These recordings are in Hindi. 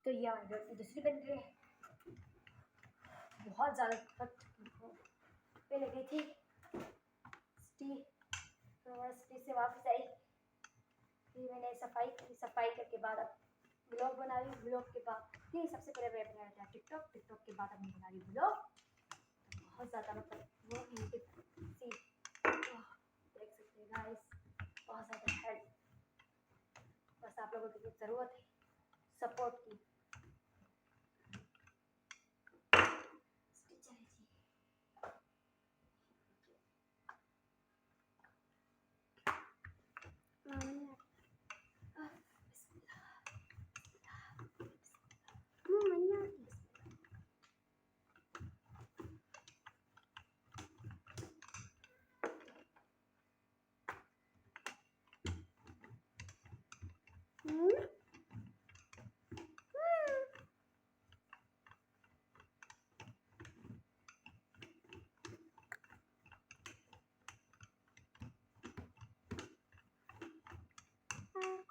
तो ये हमारी रोटी दूसरी बन रही है। बहुत ज़्यादा थक चुकी हूँ, पहले गई थी सिटी, तो सिटी से वापस आई, फिर मैंने सफाई की, सफाई करके बाद अब ब्लॉग बना रही। ब्लॉग के बाद नहीं, सबसे पहले मैं बनाया था टिकटॉक, टिकटॉक के बाद अब मैं बना रही ब्लॉग। बहुत ज़्यादा मतलब वो है कि देख सकते हैं गाइस, बहुत ज़्यादा हेल्प, बस आप लोगों की ज़रूरत है सपोर्ट की।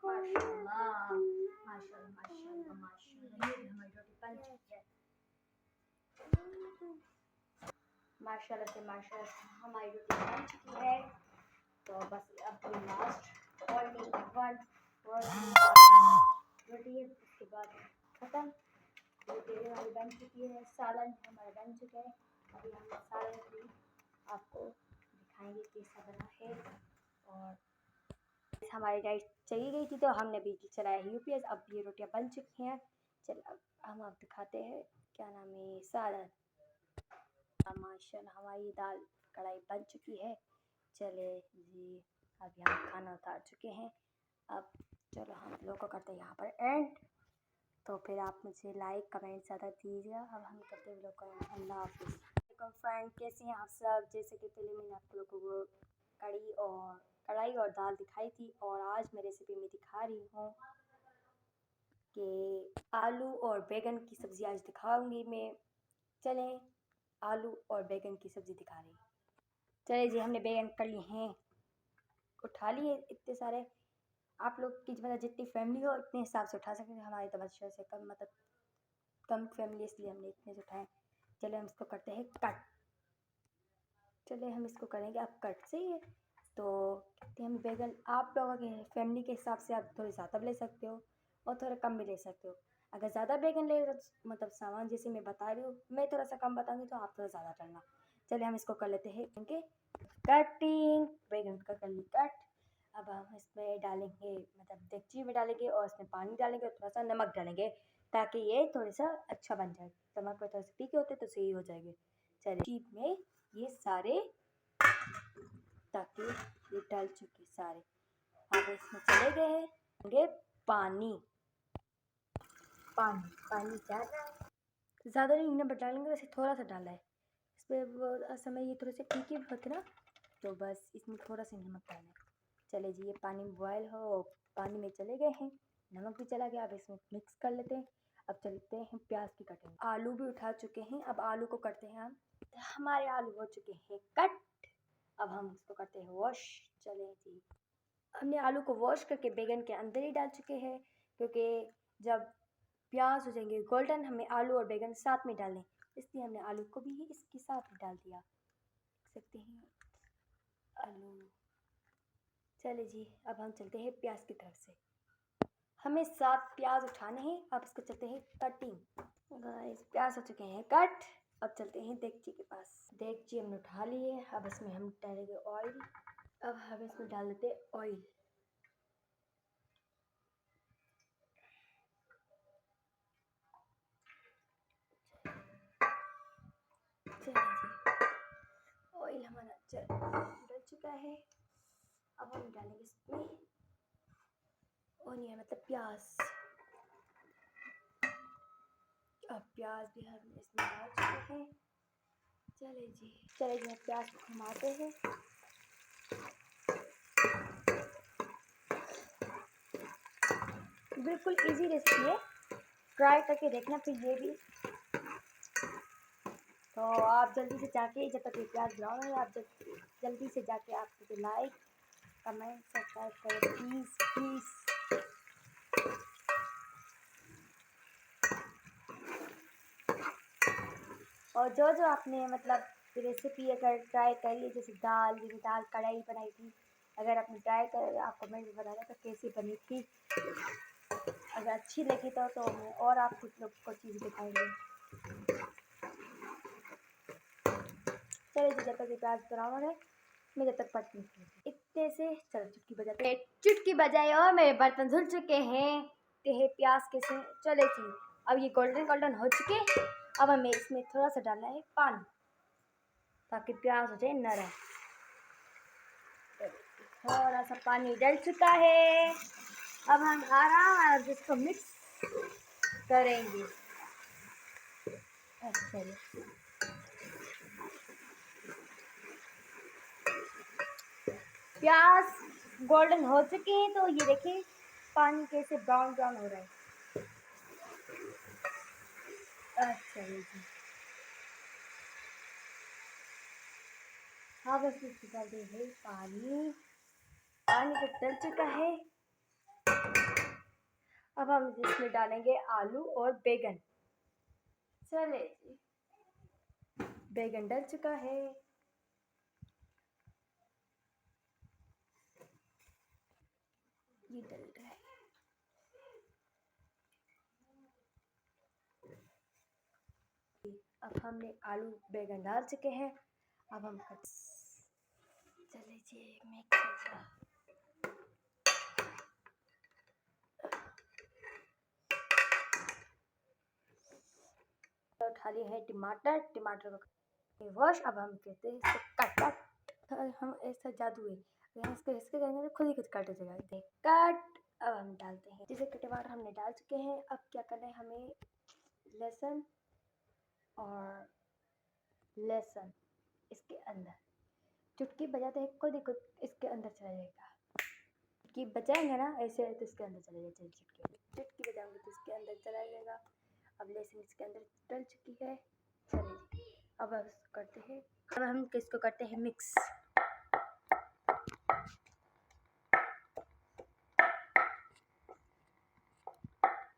माशाल्लाह माशाल्लाह माशाल्लाह माशाल्लाह, ये हमारी रोटी बन चुकी है। माशाल्लाह से माशाल्लाह हमारी रोटी बन चुकी है। तो बस अब ये लास्ट ओनली वन रोटी है, उसके बाद ख़त्म। रोटी हमारी बन चुकी है, सालन हमारा बन चुका है। अभी हम सालन भी आपको दिखाएंगे कैसा बना है। और हमारी लाइट चली गई थी तो हमने बिजली चलाया यूपीएस। अब ये रोटियां बन चुकी हैं। चल अब हम आप दिखाते हैं क्या नाम है सालन। माशाल्लाह हमारी दाल कढ़ाई बन चुकी है। चले जी, अब यहाँ खाना उतार चुके हैं। अब चलो हम लोग को करते हैं यहाँ पर एंड। तो फिर आप मुझे लाइक कमेंट ज़्यादा दीजिएगा। अब हम करते हैं लोग को अल्लाह हाफिज़। फ्रेंड कैसे हैं आप सब। जैसे कि पहले मैंने आप लोगों को कढ़ाई और दाल दिखाई थी, और आज मैं रेसिपी में दिखा रही हूँ कि आलू और बैगन की सब्ज़ी आज दिखाऊंगी मैं। चलें आलू और बैगन की सब्ज़ी दिखा रही। चले जी, हमने बैगन कर लिए हैं, उठा लिए इतने सारे। आप लोग की मतलब जितनी फैमिली हो इतने हिसाब से उठा सकते हैं। हमारी तो बच्चों से कम मतलब कम फैमिली, इसलिए हमने इतने से उठाए। चले हम इसको करते हैं कट। चले हम इसको करेंगे अब कट से। तो कहते हम बैगन आप लोगों के फैमिली के हिसाब से आप थोड़ी ज़्यादा भी ले सकते हो और थोड़ा कम भी ले सकते हो। अगर ज़्यादा बैगन ले मतलब सामान जैसे मैं बता रही हूँ, मैं थोड़ा सा कम बताऊँगी तो आप थोड़ा ज़्यादा डालना। चलिए हम इसको कर लेते हैं क्योंकि कटिंग। बैगन का कर ली कट। अब हम इसमें डालेंगे मतलब देगची में डालेंगे और इसमें पानी डालेंगे और थोड़ा सा नमक डालेंगे ताकि ये थोड़ा सा अच्छा बन जाए। नमक में थोड़ा सा तीखे होते तो सही हो जाएंगे। चलिए में ये सारे ताकि ये डाल चुके सारे। अब इसमें चले गए हैं पानी। पानी पानी ज़्यादा नहीं ना डालेंगे, वैसे थोड़ा सा डाला है इसमें। समय ये थोड़े से फीके भी होते ना, तो बस इसमें थोड़ा सा नमक डालना है। चले जी, ये पानी बॉयल हो, पानी में चले गए हैं, नमक भी चला गया। अब इसमें मिक्स कर लेते हैं। अब चलते हैं प्याज की कटिंग। आलू भी उठा चुके हैं, अब आलू को करते हैं हम। हमारे आलू हो चुके हैं कट। अब हम इसको करते हैं वॉश। चले जी, हमने आलू को वॉश करके बैगन के अंदर ही डाल चुके हैं, क्योंकि जब प्याज हो जाएंगे गोल्डन हमें आलू और बैगन साथ में डालने, इसलिए हमने आलू को भी इसके साथ ही डाल दिया। देख सकते हैं आलू। चले जी, अब हम चलते हैं प्याज की तरफ से। हमें 7 प्याज उठाने हैं। अब इसको चलते हैं कटिंग। गाइस प्याज हो चुके हैं कट। अब चलते हैं देगची के पास। देगची हमने उठा ली है। अब इसमें हम डालेंगे ऑयल। अब हम इसमें डाल देते हैं ऑयल। चलिए जी, ऑयल हमारा डल चुका है। अब हम डालेंगे इसमें ऑनियन मतलब प्याज। अब प्याज भी हम इसमें डाल चुके हैं। चले जी, चले जी, प्याज को घुमाते हैं। बिल्कुल इजी रेसिपी है, ट्राई करके देखना फिर ये भी। तो आप जल्दी से जाके, जब तक ये प्याज ब्राउन है, आप जल्दी से जाके आप मुझे लाइक कमेंट सब्सक्राइब करें प्लीज़ प्लीज़। और जो आपने मतलब रेसिपी अगर ट्राई करी, जैसे दाल कढ़ाई बनाई थी, अगर आपने ट्राई कर आप कमेंट में बताना तो कैसी बनी थी। अगर अच्छी लगी तो मैं और आप कुछ लोग को चीज़ दिखाएंगे। चलिए जी, जब तक ये प्याज ब्राउन है मैं जब तक पटनी इतने से चलो चुटकी बजाए और मेरे बर्तन धुल चुके हैं प्याज के से। चले जी, अब ये गोल्डन हो चुके। अब हमें इसमें थोड़ा सा डालना है पानी ताकि प्याज हो जाए नरम। थोड़ा सा पानी डल चुका है। अब हम आराम से इसको मिक्स करेंगे। अच्छा, प्याज गोल्डन हो चुके हैं तो ये देखिए पानी कैसे ब्राउन हो रहा है। अच्छा जी, हाँ बस इसके डाल देंगे पानी तो डल चुका है। अब हम इसमें डालेंगे आलू और बैगन। चले जी, बैगन डल चुका है। ये डल रहा है। अब हमने आलू बैगन डाल चुके हैं। अब हम चले जी मिक्स उठा लिए है टमाटर को वॉश। अब हम कहते हैं इसको कट। हम ऐसा जादू है, इसके करेंगे तो खुद ही कुछ कट हो जाएगा। कट। अब हम डालते हैं, जैसे कि टमाटर हमने डाल चुके हैं। अब क्या करना है हमें, लहसुन इसके अंदर चुटकी बजाते हैं खुद ही कुछ इसके अंदर चला जाएगा। चुटकी बजाएंगे ना ऐसे तो इसके अंदर चला जाएगा। चुटकी बजाएंगे तो इसके अंदर चला जाएगा। अब लहसुन इसके अंदर डल चुकी है। चलिए अब करते हैं, अब हम किसको करते हैं मिक्स।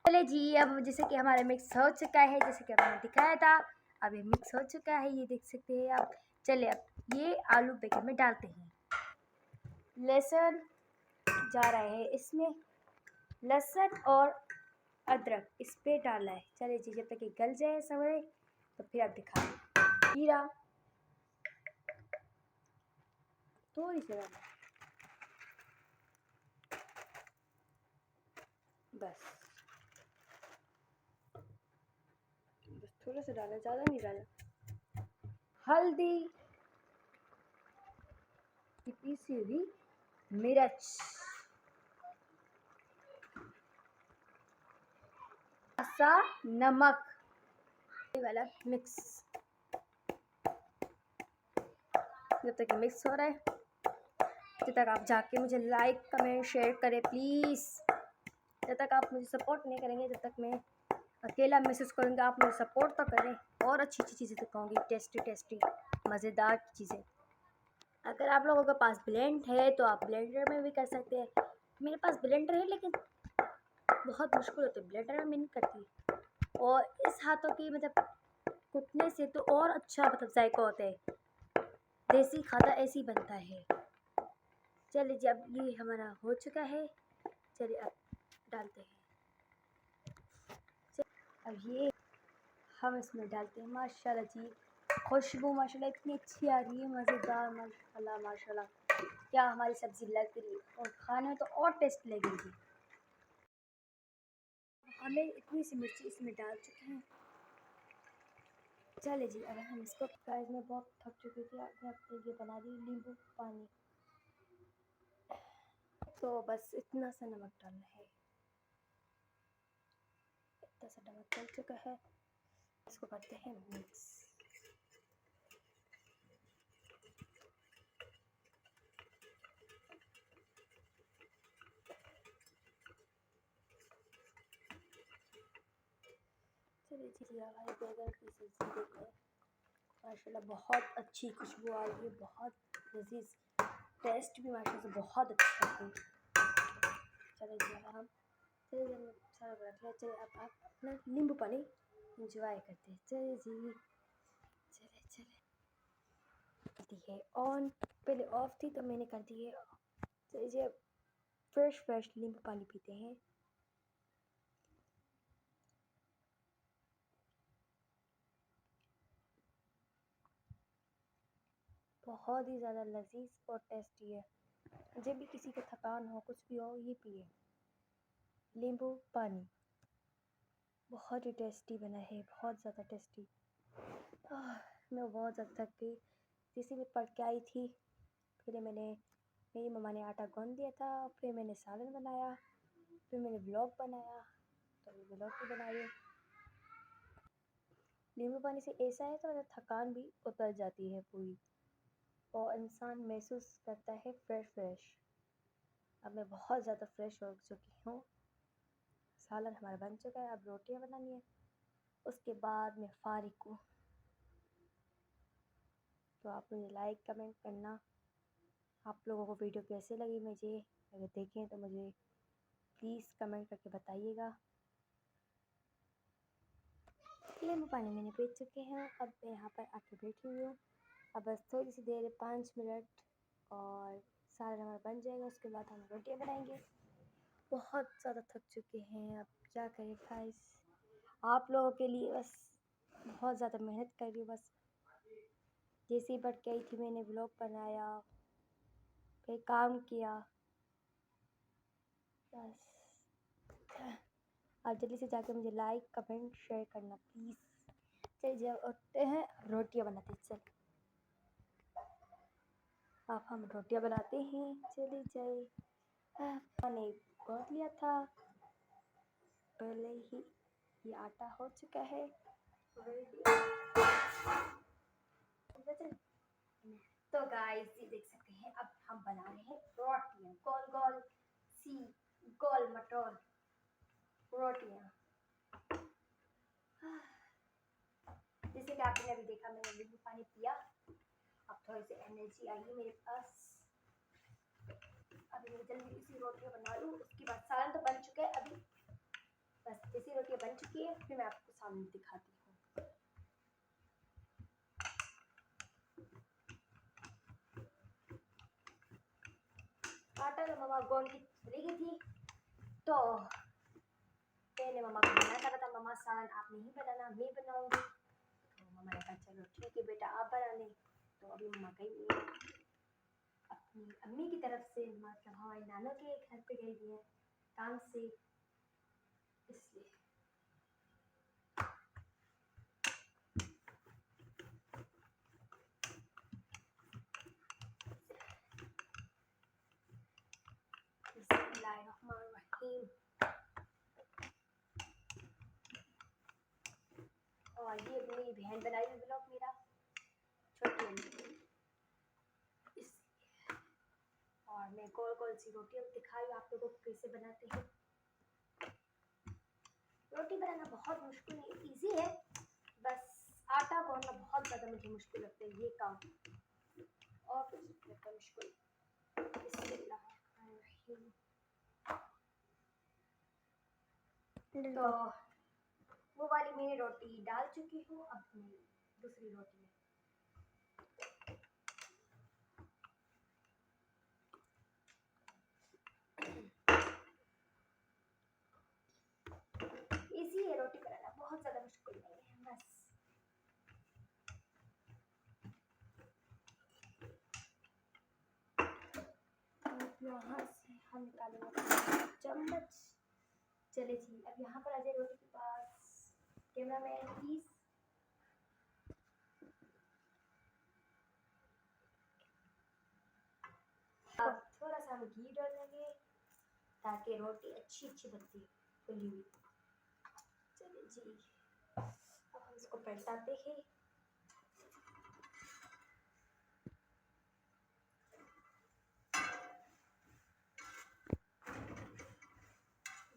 चले जी, अब जैसे कि हमारा मिक्स हो चुका है, जैसे कि आपने दिखाया था। अब ये मिक्स हो चुका है, ये देख सकते हैं आप। चलिए अब ये आलू बैगन में डालते हैं। लहसुन जा रहा है इसमें, लहसुन और अदरक इस पे डालना है। चलिए जी, जब तक ये गल जाए समय तो फिर आप दिखाएं। जीरा थोड़ी सी डालना, बस थोड़ा सा डाला, ज़्यादा नहीं डाला। हल्दी, पीसी हुई मिर्च, सा नमक वाला मिक्स। जब तक मिक्स हो रहा है तब तक आप जाके मुझे लाइक कमेंट शेयर करें प्लीज़। जब तक आप मुझे सपोर्ट नहीं करेंगे, जब तक मैं अकेला महसूस करूँगी। आप मुझे सपोर्ट तो करें और अच्छी चीज़ें दिखाऊँगी, टेस्टी मज़ेदार चीज़ें। अगर आप लोगों के पास ब्लेंड है तो आप ब्लेंडर में भी कर सकते हैं। मेरे पास ब्लेंडर है लेकिन बहुत मुश्किल होती है, ब्लेंडर में मैं नहीं करती। और इस हाथों की मतलब कुटने से तो और अच्छा मतलब जायका होता है। देसी खाना ऐसे ही बनता है। चलिए जी, अब ये हमारा हो चुका है। चलिए अब डालते हैं। अब ये हम इसमें डालते हैं। माशाल्लाह जी, खुशबू माशाल्लाह इतनी अच्छी आ रही है, मज़ेदार। माशाल्लाह क्या हमारी सब्ज़ी लग रही है, और खाने में तो और टेस्ट लगेगी। हमें इतनी सी मिर्ची इसमें डाल चुके हैं। चले जी, अब हम इसको गाइस में बहुत थक चुकी थी, अब ये बना दी नींबू पानी। तो बस इतना सा नमक डालना है, इतना सा नमक डल चुका है। इसको करते हैं मिक्स। चलिए जी, हमारे बैगन की सब्ज़ी देखते हैं। माशाल्लाह बहुत अच्छी खुशबू आ रही है, बहुत लजीज, टेस्ट भी माशाल्लाह से बहुत अच्छा है। चलिए जी, अब हम सारा बना लिया। चलिए अब आप अपना नींबू पानी इंजॉय करते हैं। चलिए जी, दी है ऑन, पहले ऑफ थी तो मैंने कर दी है। चलिए फ्रेश नींबू पानी पीते हैं। बहुत ही ज़्यादा लजीज और टेस्टी है। जब भी किसी को थकान हो, कुछ भी हो, ये पिए नींबू पानी। बहुत ही टेस्टी बना है, बहुत ज़्यादा टेस्टी। मैं बहुत ज़्यादा थक गई। जैसे मैं पढ़ के आई थी, फिर मेरी मम्मा ने आटा गूंद दिया था, फिर मैंने सालन बनाया, फिर मैंने व्लॉग बनाया, तो ये व्लॉग भी बनाई। नींबू पानी से ऐसा है तो थकान भी उतर जाती है पूरी, और इंसान महसूस करता है फ्रेश। अब मैं बहुत ज़्यादा फ्रेश हो चुकी हूँ। सालन हमारा बन चुका है, अब रोटियां बनानी है, उसके बाद मैं फारिग हूँ। तो आप मुझे लाइक कमेंट करना, आप लोगों को वीडियो कैसे लगी मुझे, अगर देखें तो मुझे प्लीज़ कमेंट करके बताइएगा। नींबू पानी मैंने पी चुके हैं, अब मैं यहाँ पर आके बैठी हुई हूँ। अब बस थोड़ी सी देर 5 मिनट और सालन हमारा बन जाएगा, उसके बाद हम रोटियां बनाएंगे। बहुत ज़्यादा थक चुके हैं, अब क्या करें गाइस, आप लोगों के लिए बस बहुत ज़्यादा मेहनत कर रही हूँ। बस जैसे ही बढ़ के आई थी, मैंने व्लॉग बनाया, फिर काम किया, बस। आप जल्दी से जाके मुझे लाइक कमेंट शेयर करना प्लीज़। चलिए उठते हैं, रोटियां बनाते हैं। चल अब हम रोटियां बनाते हैं, चले जाए। मैंने गूंद लिया था पहले ही, ये आटा हो चुका है। तो गाइस ये देख सकते हैं, अब हम बना रहे हैं रोटियां, गोल गोल सी, गोल मटोल रोटियां। जैसे कि आपने अभी देखा, मैंने नींबू पानी पिया, अब थोड़ी सी एनर्जी आई है मेरे पास। अभी मैं जल्दी इसी रोटियां बना लूँ, उसके बाद सालन तो बन चुका है। अभी बस इसी रोटियां बन चुकी है, फिर मैं आपको सालन दिखाती हूँ। आटा तो मम्मा गूंद के चली गई थी, तो मैंने मम्मा को मना करा था, मम्मा सालन आप नहीं बनाना, मैं बनाऊंगी। तो मम्मा ने कहा चलो ठीक है बेटा, आप बना लें। तो अभी मम्मा गई अपनी अम्मी की तरफ से, मतलब हमारे नाना के घर पे गई हुई है काम से, इसलिए। बिस्मिल्लाहिर्रहमानिर्रहीम। और ये मेरी बहन बनाई हुई ब्लॉग, मेरा छोटी अम्मी, और मैं गोल गोल सी रोटियां दिखा रही हूँ आप लोगों को कैसे बनाते हैं। रोटी बनाना बहुत मुश्किल नहीं, इजी है, बस आटा गूंदना बहुत ज़्यादा मुझे मुश्किल लगता है ये काम, और कुछ नहीं लगता मुश्किल। तो वो वाली मैंने रोटी डाल चुकी हूँ, अब मैं दूसरी रोटी में इजी है, रोटी बनाना बहुत ज़्यादा मुश्किल नहीं है, बस। यहाँ से हम निकालेंगे चम्मच। चले जी, अब यहाँ पर आ जाए रोटी के पास, कैमरा मैन प्लीज। अब थोड़ा सा हम घी डालेंगे ताकि रोटी अच्छी बनती है, फुली हुई। चलिए जी, अब हम इसको पलटाते हैं।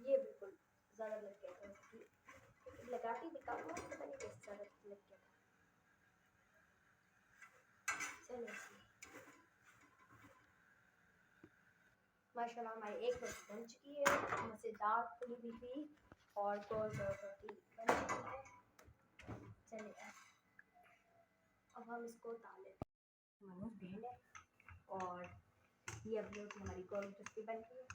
ये बिल्कुल ज़्यादा लग गया था, लगाती भी काम, पता नहीं कैसे ज़्यादा लग गया था। चलिए माशाल्लाह हमारी एक रोटी बन चुकी है, मज़ेदार फुली हुई थी, और गोल गोल रोटी बन चुकी है। चलिए अब हम इसको उतार लेते हैं। मनोज बहन है और ये अब लोग हमारी गोल दस्ती बन गई है।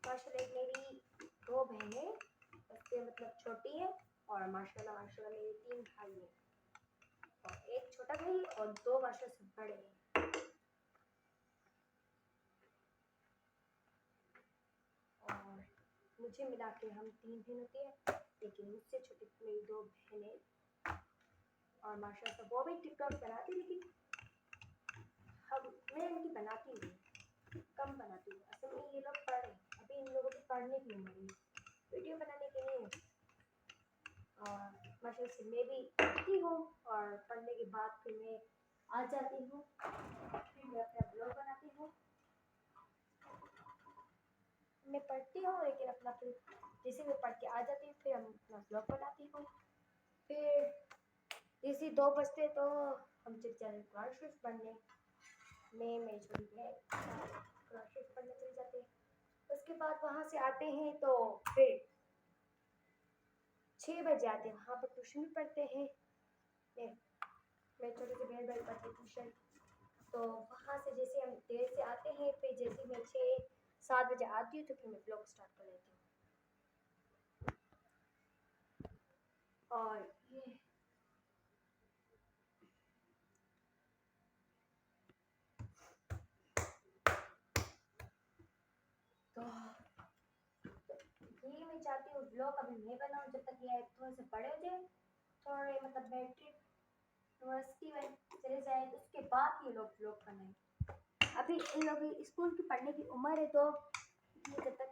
माशाल्लाह एक मेरी 2 बहनें उससे मतलब छोटी है और माशाल्लाह माशाल्लाह मेरे 3 भाई हैं और एक छोटा भाई और 2 माशाल्लाह से बड़े हैं। और मुझे मिला के हम 3 बहन होती है, लेकिन मुझसे छोटी मेरी 2 बहनें और माशाल्लाह से वो भी टिकटॉक बनाती, लेकिन मैं इनकी बनाती हूँ, कम बनाती हूँ। असल में ये लोग पढ़ रहे हैं, अभी इन लोगों की पढ़ने की उम्र है, वीडियो बनाने के लिए। और माशाल्लाह से मैं भी पढ़ती हूँ और पढ़ने के बाद फिर मैं आ जाती हूँ, फिर मैं अपना ब्लॉग बनाती हूँ। मैं पढ़ती हूँ लेकिन अपना फिर जैसे मैं पढ़ के आ जाती हूँ फिर हम अपना ब्लॉग बनाती हूँ। फिर जैसे 2 बजते तो हम चले जाते हैं कुरान शरीफ पढ़ने। मैं मेरी छोटी बहन कुरान शरीफ पढ़ने चले जाते हैं। उसके बाद वहाँ से आते हैं तो फिर 6 बजे आते हैं, वहाँ पर ट्यूशन भी पढ़ते हैं। मैं छोटे से बहन भाई पढ़ते ट्यूशन, तो वहाँ से जैसे हम देर से आते हैं फिर जैसे मैं 6-7 बजे आती हूँ तो फिर मैं ब्लॉग स्टार्ट कर लेती हूँ। और ये तो ये मैं चाहती हूँ ब्लॉग अभी मैं बनाऊँ जब तक ये थोड़े से बड़े हो जाए, थोड़े मतलब मैट्रिक यूनिवर्सिटी में चले जाए तो उसके बाद ये लोग ब्लॉग बनाए। अभी इन लोग की स्कूल की पढ़ने की उम्र है तो ये जब तक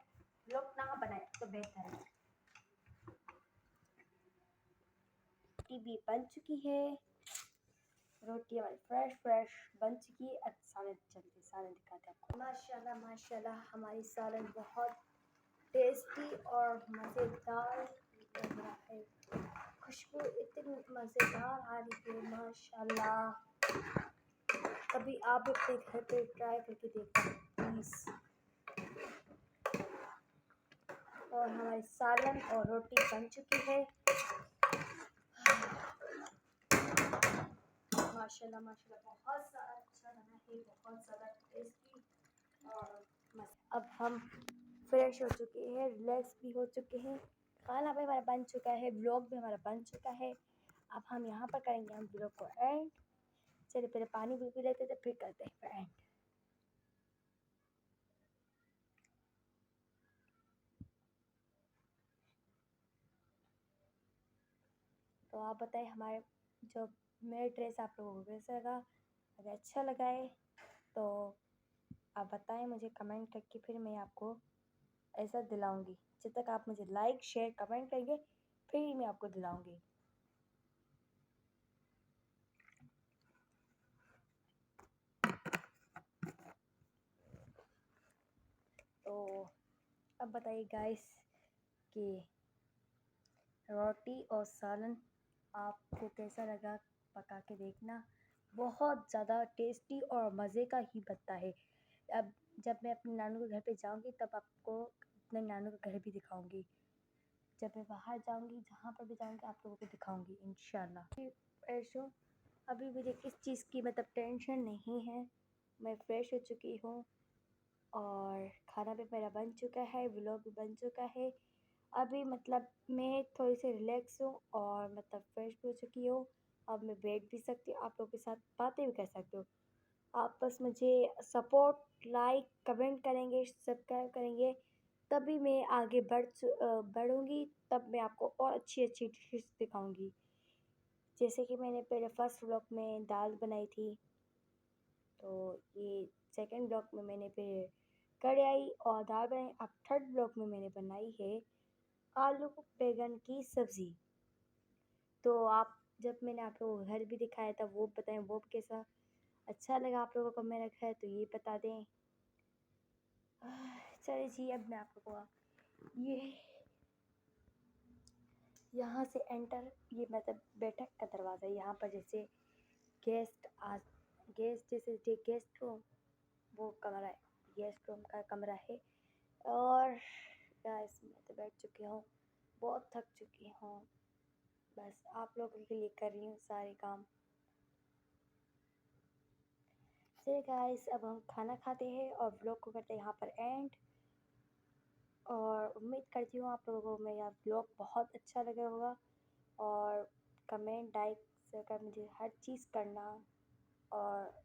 ब्लॉग ना बनाए तो बेहतर है। रोटी भी बन चुकी है, रोटी हमारी फ्रेश फ्रेश बन चुकी है। अब सालन चलते सालन दिखाते हैं आपको। माशाल्लाह माशाल्लाह हमारी सालन बहुत टेस्टी और मज़ेदार लग रहा है, खुशबू इतनी मज़ेदार आ रही है माशाल्लाह। कभी आप अपने घर पे ट्राई करके देखना प्लीज़। और हमारी सालन और रोटी बन चुकी है। माशाल्लाह माशाल्लाह बहुत ज़्यादा अच्छा बना है, बहुत ज़्यादा टेस्टी और मस्त। अब हम फ्रेश हो चुके हैं, रिलैक्स भी हो चुके हैं, खाना भी हमारा बन चुका है, व्लॉग भी हमारा बन चुका है। अब हम यहाँ पर करेंगे हम व्लॉग को एंड। चलिए पहले पानी भी पी लेते थे फिर करते हैं एंड। तो आप बताएं हमारे जो मेरा ड्रेस आप लोगों को कैसा लगा, अगर अच्छा लगा है तो आप बताएं मुझे कमेंट करके, फिर मैं आपको ऐसा दिलाऊंगी। जब तक आप मुझे लाइक शेयर कमेंट करेंगे फिर ही मैं आपको दिलाऊंगी। तो अब बताइए गाइस कि रोटी और सालन आपको कैसा लगा, पका के देखना, बहुत ज़्यादा टेस्टी और मज़े का ही बनता है। अब जब मैं अपने नानू के घर पे जाऊंगी तब आपको अपने नानू का घर भी दिखाऊंगी। जब मैं बाहर जाऊंगी जहाँ पर भी जाऊंगी आप लोगों को दिखाऊंगी इंशाल्लाह। फ्रेश हूँ, अभी मुझे किस चीज़ की मतलब टेंशन नहीं है, मैं फ्रेश हो चुकी हूँ और खाना भी मेरा बन चुका है, व्लॉग भी बन चुका है। अभी मतलब मैं थोड़ी सी रिलैक्स हूँ और मतलब फ्रेश भी हो चुकी हूँ। अब मैं बैठ भी सकती हूँ, आप लोगों के साथ बातें भी कर सकती हूँ। आप बस मुझे सपोर्ट लाइक कमेंट करेंगे, सब्सक्राइब करेंगे, तभी मैं आगे बढ़ूँगी, तब मैं आपको और अच्छी अच्छी डिशेस दिखाऊँगी। जैसे कि मैंने पहले फर्स्ट व्लॉग में दाल बनाई थी, तो ये सेकंड ब्लॉग में मैंने फिर कढ़ाई और दाल बनाई। अब थर्ड ब्लॉग में मैंने बनाई है आलू बैंगन की सब्ज़ी। तो आप जब मैंने आप लोगों को घर भी दिखाया था वो बताएं वो कैसा अच्छा लगा आप लोगों को मेरा घर, तो ये बता दें। चलिए जी अब मैं आप लोगों को ये यहाँ से एंटर, ये मतलब बैठक का दरवाज़ा है, यहाँ पर जैसे गेस्ट आ गेस्ट जैसे गेस्ट रूम, वो कमरा है, गेस्ट रूम का कमरा है। और गाइस मैं तो बैठ चुकी हूँ, बहुत थक चुकी हूँ, बस आप लोगों के लिए कर रही हूँ सारे काम। चलिए गाइस अब हम खाना खाते हैं और व्लॉग को करते हैं यहाँ पर एंड। और उम्मीद करती हूँ आप लोगों को मेरा व्लॉग बहुत अच्छा लगा होगा, और कमेंट लाइक शेयर कर मुझे हर चीज़ करना। और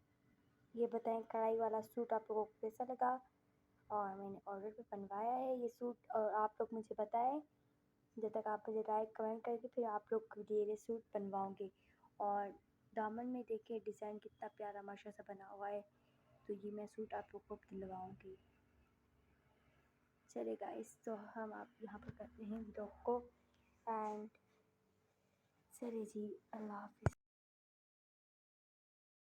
ये बताएं कढ़ाई वाला सूट आप लोगों को कैसा लगा, और मैंने ऑर्डर भी बनवाया है ये सूट, और आप लोग मुझे बताएं, जब तक आप मुझे लाइक कमेंट करके फिर आप लोग के लिए ये सूट बनवाऊँगी। और दामन में देखिए डिज़ाइन कितना प्यारा माशा सा बना हुआ है, तो ये मैं सूट आप लोग को दिलवाऊँगी। चलिए गाइस तो हम आप यहाँ पर करते हैं व्लॉग को एंड। चलिए जी, अल्लाह हाफ़िज़।